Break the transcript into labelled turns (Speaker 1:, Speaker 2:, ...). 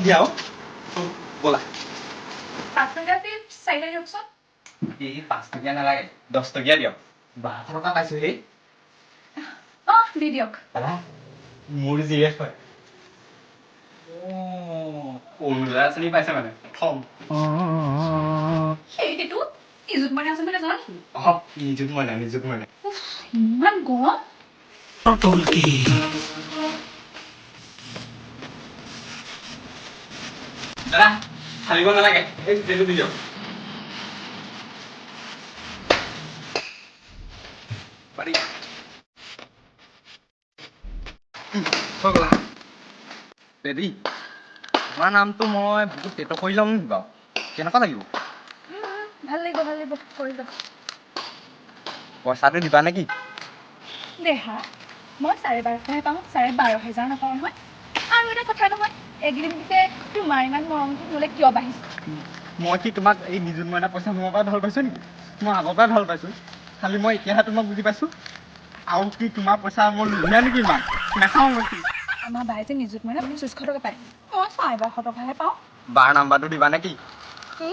Speaker 1: যাও বলা
Speaker 2: 5 টকা দি 4টা দিয়কচোন
Speaker 1: এই 5 টকীয়া নালাগে 10 টকীয়া দিয়ক 12 টকা পাইছো হে
Speaker 2: দি দিয়ক
Speaker 1: দাদা মোৰ জিএফ হয় অনুৰা চিনি পাইছে মানে প্ৰথম
Speaker 2: সেইটো নিযুত মইনা আছে বুলি জানা নেকি
Speaker 1: নিযুত মইনা
Speaker 2: ইমান গৰম
Speaker 1: দাদা খালিব নালাগে এই তেলটো দি দিয়ক পাৰি হৈ গ'লা পেৰি তোমাৰ নামটো মই বহুত টেট কৰি ল'ম নেকি বাৰু কেনেকুৱা লাগিব
Speaker 2: ভাল লাগিব কৰি দিয়ক
Speaker 1: পইচাটো দিবা নেকি
Speaker 2: দেহা মই 12,500হে পাওঁ 12,500 নাপাওঁ নহয় আৰু এটা কথা নহয় এইকেইদিনতে তোমাৰ ইমান মৰম হ'লে কিয় বাঢ়িছে
Speaker 1: মই কি তোমাক এই নিযুত মইনা পইচা মোৰ পৰা ভাল পাইছোঁ নেকি মই আগৰ পৰাই ভাল পাইছোঁ খালি মই এতিয়াহে তোমাক বুজি পাইছোঁ আৰু কি তোমাৰ পইচা মই লোভীয়া নেকি ইমান নাখাওঁ মই কি
Speaker 2: আমাৰ বাই যে নিযুত মইনা 2500 টকা পায় মই 12,500 টকাহে পাওঁ
Speaker 1: বাৰ নাম্বাৰটো দিবা নেকি
Speaker 2: কি